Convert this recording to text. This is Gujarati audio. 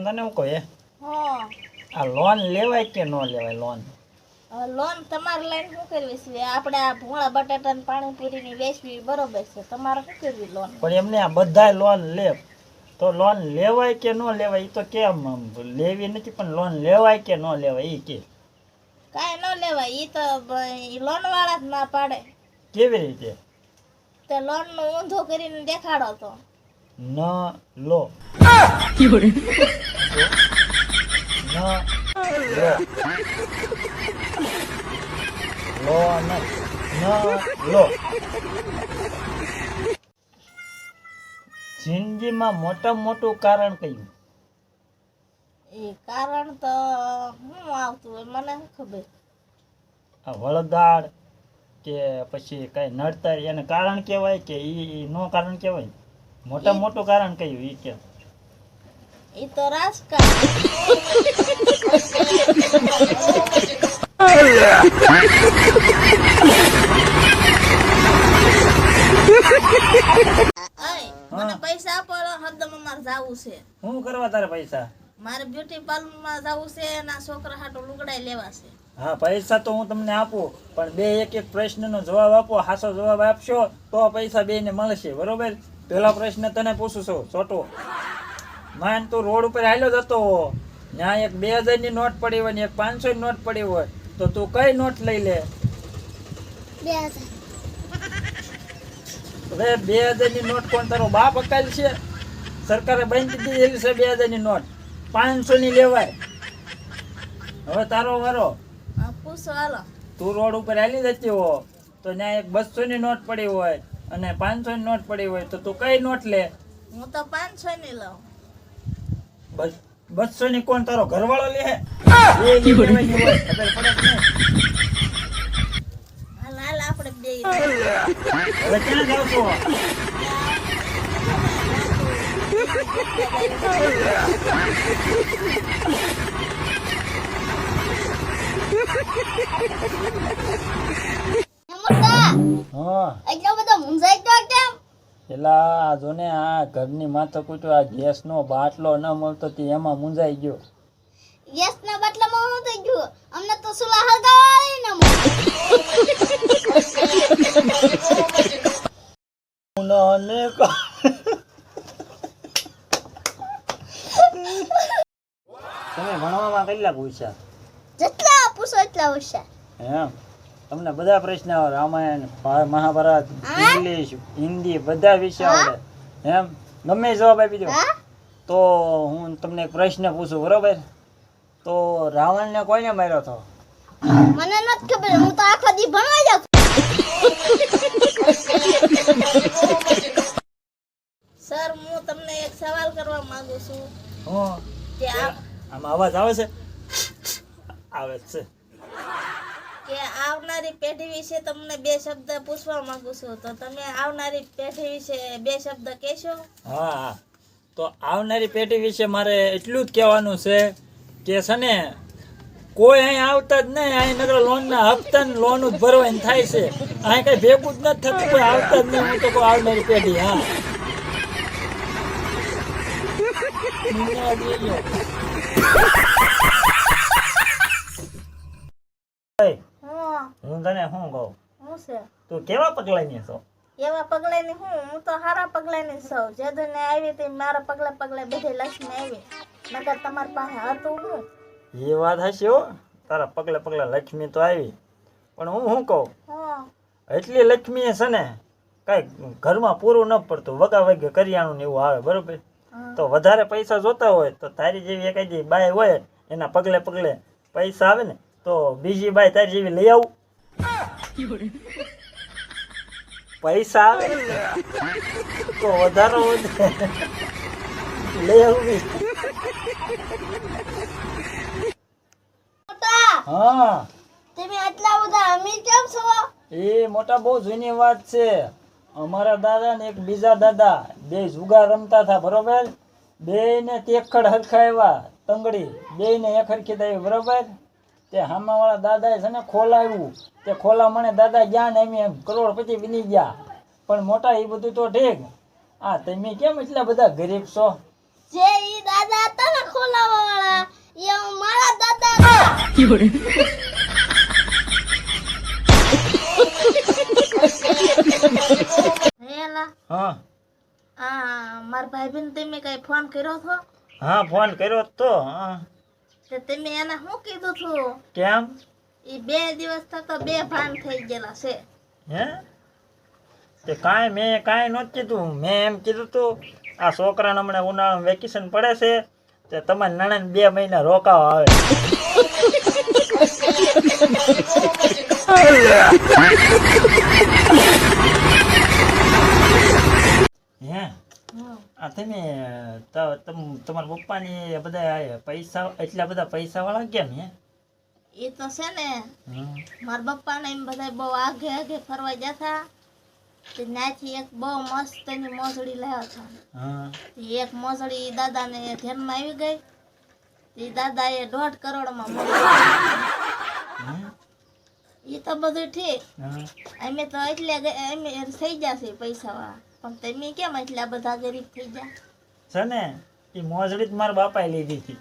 તને હું કહું હા આ લોન લેવાય કે ન લેવાય લોન? લોન તમારે લઈને શું કરવી છે? આપણે આ ભૂંગળા બટાટા ને પાણીપુરીની વેચવી બરોબર છે, તમારે શું કરવી લોન? પણ એમને આ બધા લોન લે તો લોન લેવાય કે ન લેવાય એ તો કેમ લેવી નથી, પણ લોન લેવાય કે ન લેવાય એ કે કાંઈ ન લેવાય, એ તો લોન વાળા જ ના પાડે. કેવી રીતે? તે લોન નું ઊંધું કરીને દેખાડો તો. ન લો ન લો લોન ન લો. જિંદગીમાં મોટામાં મોટું કારણ કયું? એ કારણ તો શું આવતું હોય મને શું ખબર. આ વળગાડ કે પછી કઈ નડતર એને કારણ કહેવાય કે ઈ નો કારણ કહેવાય? મોટામાં મોટું કારણ કયું ઈ કે? એ તો રાજકારણ. મને પૈસા આપો, હરદમ અમારે જાવું છે. શું કરવા તારે પૈસા? મારે બ્યુટી પાર્લર માં જવું છે, એના છોકરા હાટુ લુગડાઈ લેવા છે. હા પૈસા તો હું તમને આપું, પણ બે એક એક પ્રશ્નનો જવાબ આપો. સાચો જવાબ આપશો તો પૈસા બેને મળશે, બરોબર? પેલા પ્રશ્ન તને પૂછું છું છોટો. માન તું રોડ ઉપર હાલ્યો જતો હો, ત્યાં એક 2000 ની નોટ પડી હોય ને એક 500 ની નોટ પડી હોય, તો તું કઈ નોટ લઈ લે? 2000. હવે 2000 ની નોટ કોણ તારો બાપ અકાલ છે? સરકારે બાંધી દીધેલી છે 2000 ની નોટ, 500 ની લેવાય. હવે તારો વારો. પૂછો હાલો. તું રોડ ઉપર હાલી જતી હો તો ત્યાં એક 200 ની નોટ પડી હોય અને 500 ની નોટ પડી હોય, તો તું કઈ નોટ લે? હું તો 500 ની લઉં. 200 ની કોણ તારો ઘરવાળો લે? એ લેવાની હોય, ખબર પડે કે નહીં? હાલ આપણે બે. હવે ક્યાં જાવ છો? હા એટલો બધો મુંજાઈ તો કેમ? પેલા જો ને આ ઘરની માથા કૂટ્યો, આ ગેસ નો બાટલો ન મળતો તે એમાં મુંજાઈ ગયો. ગેસ ના બાટલામાં હું થઈ ગયું? અમને તો સુલા હળગાવાળી ન મળે. તમે ભણવામાં કેટલા પૂછ્યા? જેટલા પૂછો એટલા હોશિયાર. એમ તમને બધા પ્રશ્ન આવે? રામાયણ, મહાભારત, ઇંગ્લિશ, હિન્દી બધા વિષય આવડે એમ? ગમે જવાબ આપી દો. તો હું તમને એક પ્રશ્ન પૂછું, બરોબર? તો રાવણ ને કોઈને માર્યો હતો? મને નથી ખબર, હું તો આખો દી ભણવા જાઉં. સર હું તમને એક સવાલ કરવા માંગુ છું. હું કે આમાં અવાજ આવે છે? આવે છે. કે આવનારી પેઢી વિશે તમને બે શબ્દ પૂછવા માંગુ છું, તો તમે આવનારી પેઢી વિશે બે શબ્દ કહેશો? હા, તો આવનારી પેઢી વિશે મારે એટલું જ કહેવાનું છે કે છે ને કોઈ અહીં આવતા જ નહીં. અહીં નગર લોનના હપ્તા ને લોન જ ભરવાની થાય છે. અહીં કઈ ભેગું જ નથી થતું, કોઈ આવતા જ નહીં. હું તો કોઈ આવનારી પેઢી. હા હું તને શું કહું? હું છે તું કેવા પગલાની છો? એવા પગલાની હું તો સારા પગલાની છું. જેદુને આવી તે મારા પગલે પગલે બધી લક્ષ્મી આવી, નકર તમારી પાસે હતું હું. એ વાત હશે હો, તારા પગલે પગલે લક્ષ્મી તો આવી, પણ હું શું કહું? એટલી લક્ષ્મી છે ને કઈ ઘરમાં પૂરું ન પડતું, વગા વગે કરિયાણું ને એવું આવે, બરોબર? તો વધારે પૈસા જોતા હોય તો તારી જેવી એકાદી બાઈ હોય એના પગલે પગલે પૈસા આવે ને, તો બીજી બાઈ તારી જેવી લઈ આવું. પૈસા આવે તો વધારો લઈ આવું. હા તમે આટલા બધા અમીર કેમ છો? એ મોટા બહુ જૂની વાત છે. અમારા દાદા ને એક બીજા દાદા બે જુગાર રમતા હતા, બરોબર? બે ને તેખડ હરખાવ્યા તંગડી, બે ને એક હરખી દાવી, બરોબર? તે હામાવાળા દાદાએ છે ને ખોલાવ્યું, તે ખોલા મને દાદા ગયા ને એમ કરોડપતિ બની ગયા. પણ મોટા એ બધું તો ઠીક, આ તમે કેમ એટલા બધા ગરીબ છો? જે ઈ દાદા હતા ને ખોલા હેલા હા મારા ભાઈબીન તમે કઈ ફોન કર્યો હતો હા ફોન કર્યો તો હા તે તમે એને શું કીધું હતું કેમ એ 2 દિવસ તો 2 ભાન થઈ ગયેલા છે હે તે મેં કાંઈ નહોતું કીધું મેં એમ કીધું તું આ છોકરાને હમણાં ઉનાળાનું વેકેશન પડે છે તે તમારે નાણાને 2 મહિના રોકાવા આવે હે આ તમે તમારા પપ્પાની બધા પૈસા એટલા બધા પૈસા વાળા કેમ હે એ તો છે ને મારા પપ્પા ને એમ બધા બહુ આગે આગે ફરવા જતા તે ત્યાંથી એક બહુ મસ્ત ની મોજડી લાવ્યા હતા એક મોજડી દાદાને ધ્યાનમાં આવી ગઈ એ દાદાએ 1.5 કરોડમાં એ તો બધું ઠીક અમે તો એટલે અમે થઈ જશે પૈસા વાળા પણ તમે કેમ એટલા બધા ગરીબ થઈ ગયા છે ને એ મોજડી જ મારા બાપાએ લીધી હતી